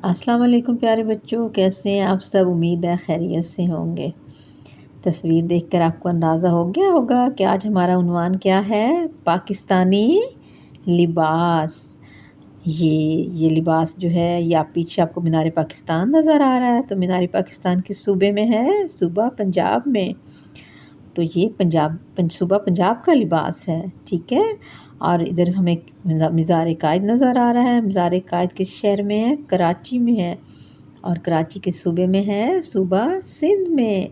السلام علیکم پیارے بچوں، کیسے ہیں آپ سب؟ امید ہے خیریت سے ہوں گے۔ تصویر دیکھ کر آپ کو اندازہ ہو گیا ہوگا کہ آج ہمارا عنوان کیا ہے؟ پاکستانی لباس۔ یہ لباس جو ہے، یہ پیچھے آپ کو مینار پاکستان نظر آ رہا ہے، تو مینار پاکستان کس صوبے میں ہے؟ صوبہ پنجاب میں۔ تو یہ صوبہ پنجاب کا لباس ہے، ٹھیک ہے۔ اور ادھر ہمیں مزار قائد نظر آ رہا ہے۔ مزار قائد کس شہر میں ہے؟ کراچی میں ہے، اور کراچی کے صوبے میں ہے؟ صوبہ سندھ میں۔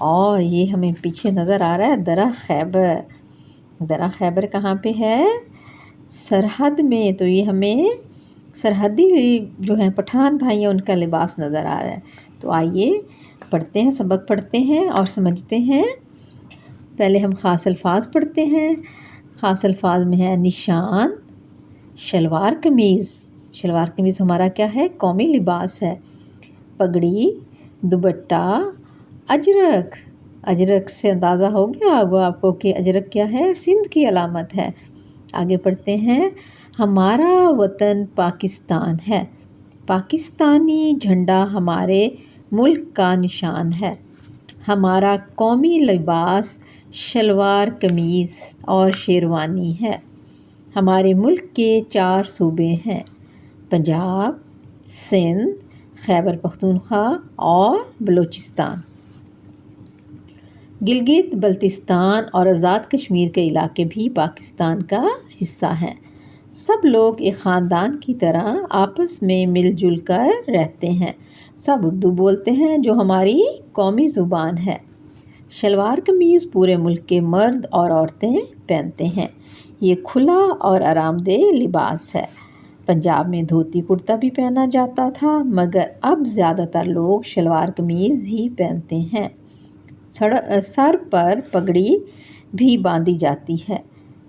اور یہ ہمیں پیچھے نظر آ رہا ہے درہ خیبر۔ درہ خیبر کہاں پہ ہے؟ سرحد میں۔ تو یہ ہمیں سرحدی جو ہیں پٹھان بھائی ہیں، ان کا لباس نظر آ رہا ہے۔ تو آئیے پڑھتے ہیں، سبق پڑھتے ہیں اور سمجھتے ہیں۔ پہلے ہم خاص الفاظ پڑھتے ہیں۔ خاص الفاظ میں ہے نشان، شلوار قمیض۔ شلوار قمیض ہمارا کیا ہے؟ قومی لباس ہے۔ پگڑی، دوپٹہ، اجرک۔ اجرک سے اندازہ ہو گیا ہوگا آپ کو کہ اجرک کیا ہے؟ سندھ کی علامت ہے۔ آگے پڑھتے ہیں۔ ہمارا وطن پاکستان ہے۔ پاکستانی جھنڈا ہمارے ملک کا نشان ہے۔ ہمارا قومی لباس شلوار قمیض اور شیروانی ہے۔ ہمارے ملک کے 4 صوبے ہیں: پنجاب، سندھ، خیبر پختونخوا اور بلوچستان۔ گلگت بلتستان اور آزاد کشمیر کے علاقے بھی پاکستان کا حصہ ہیں۔ سب لوگ ایک خاندان کی طرح آپس میں مل جل کر رہتے ہیں۔ سب اردو بولتے ہیں جو ہماری قومی زبان ہے۔ شلوار قمیض پورے ملک کے مرد اور عورتیں پہنتے ہیں۔ یہ کھلا اور آرام دہ لباس ہے۔ پنجاب میں دھوتی کرتا بھی پہنا جاتا تھا، مگر اب زیادہ تر لوگ شلوار قمیض ہی پہنتے ہیں۔ سر پر پگڑی بھی باندھی جاتی ہے۔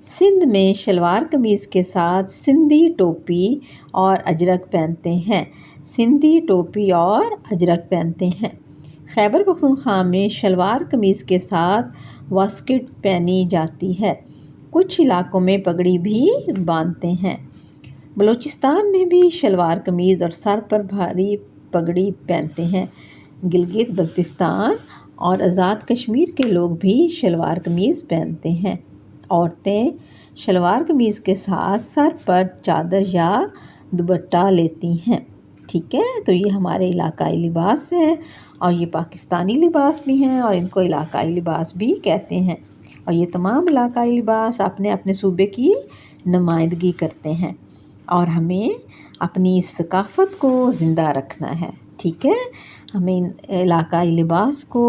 سندھ میں شلوار قمیض کے ساتھ سندھی ٹوپی اور اجرک پہنتے ہیں۔ سندھی ٹوپی اور اجرک پہنتے ہیں۔ خیبر پختونخوا میں شلوار قمیض کے ساتھ واسکٹ پہنی جاتی ہے۔ کچھ علاقوں میں پگڑی بھی باندھتے ہیں۔ بلوچستان میں بھی شلوار قمیض اور سر پر بھاری پگڑی پہنتے ہیں۔ گلگت بلتستان اور آزاد کشمیر کے لوگ بھی شلوار قمیض پہنتے ہیں۔ عورتیں شلوار قمیض کے ساتھ سر پر چادر یا دوپٹہ لیتی ہیں، ٹھیک ہے۔ تو یہ ہمارے علاقائی لباس ہے، اور یہ پاکستانی لباس بھی ہیں، اور ان کو علاقائی لباس بھی کہتے ہیں۔ اور یہ تمام علاقائی لباس اپنے اپنے صوبے کی نمائندگی کرتے ہیں، اور ہمیں اپنی اس ثقافت کو زندہ رکھنا ہے، ٹھیک ہے۔ ہمیں علاقائی لباس کو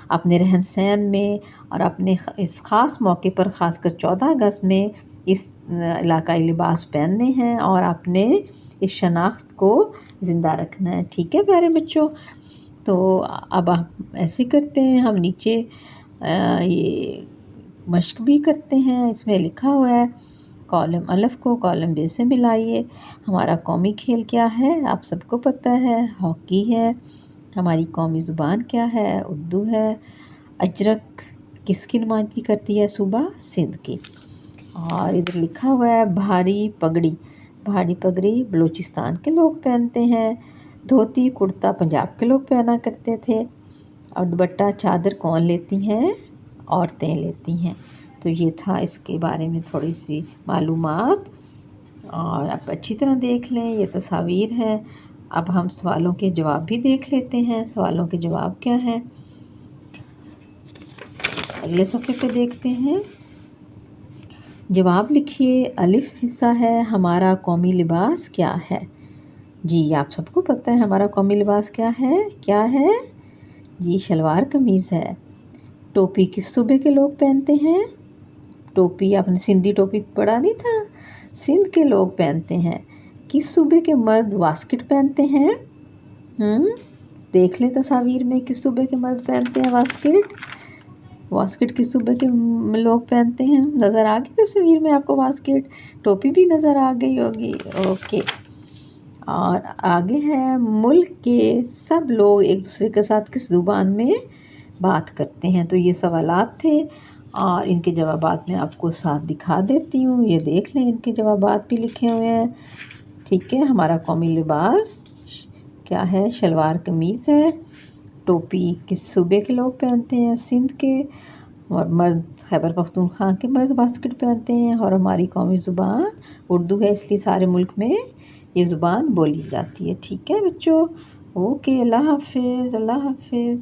اپنے رہن سہن میں اور اپنے اس خاص موقع پر، خاص کر 14 اگست میں، اس علاقائی لباس پہننے ہیں اور اپنے اس شناخت کو زندہ رکھنا ہے، ٹھیک ہے پیارے بچوں۔ تو اب آپ ایسے کرتے ہیں، ہم نیچے یہ مشق بھی کرتے ہیں۔ اس میں لکھا ہوا ہے کالم الف کو کالم ب سے ملائیے۔ ہمارا قومی کھیل کیا ہے؟ آپ سب کو پتہ ہے، ہاکی ہے۔ ہماری قومی زبان کیا ہے؟ اردو ہے۔ اجرک کس کی نمائندگی کرتی ہے؟ صوبہ سندھ کی۔ اور ادھر لکھا ہوا ہے بھاری پگڑی۔ بھاری پگڑی بلوچستان کے لوگ پہنتے ہیں۔ دھوتی کرتا پنجاب کے لوگ پہنا کرتے تھے۔ اور دوپٹہ چادر کون لیتی ہیں؟ عورتیں لیتی ہیں۔ تو یہ تھا اس کے بارے میں تھوڑی سی معلومات، اور آپ اچھی طرح دیکھ لیں، یہ تصاویر ہیں۔ اب ہم سوالوں کے جواب بھی دیکھ لیتے ہیں۔ سوالوں کے جواب کیا ہیں؟ اگلے صفحے پہ دیکھتے ہیں۔ جواب لکھیے۔ الف حصہ ہے ہمارا قومی لباس کیا ہے؟ جی آپ سب کو پتہ ہے ہمارا قومی لباس کیا ہے؟ کیا ہے؟ جی شلوار قمیض ہے۔ ٹوپی کس صوبے کے لوگ پہنتے ہیں؟ ٹوپی آپ نے سندھی ٹوپی پڑھا نہیں تھا؟ سندھ کے لوگ پہنتے ہیں۔ کس صوبے کے مرد واسکٹ پہنتے ہیں؟ دیکھ لیں تصاویر میں، کس صوبے کے مرد پہنتے ہیں واسکٹ؟ واسکٹ کس صوبے کے لوگ پہنتے ہیں؟ نظر آ گئی تصویر میں آپ کو واسکٹ؟ ٹوپی بھی نظر آ گئی ہوگی، اوکے۔ اور آگے ہے ملک کے سب لوگ ایک دوسرے کے ساتھ کس زبان میں بات کرتے ہیں؟ تو یہ سوالات تھے، اور ان کے جوابات میں آپ کو ساتھ دکھا دیتی ہوں، یہ دیکھ لیں، ان کے جوابات بھی لکھے ہوئے ہیں، ٹھیک ہے۔ ہمارا قومی لباس کیا ہے؟ شلوار قمیض ہے۔ ٹوپی کس صوبے کے لوگ پہنتے ہیں؟ سندھ کے۔ اور مرد خیبر پختونخوا کے مرد واسکٹ پہنتے ہیں، اور ہماری قومی زبان اردو ہے، اس لیے سارے ملک میں یہ زبان بولی جاتی ہے۔ ٹھیک ہے بچوں، اوکے، اللہ حافظ، اللہ حافظ۔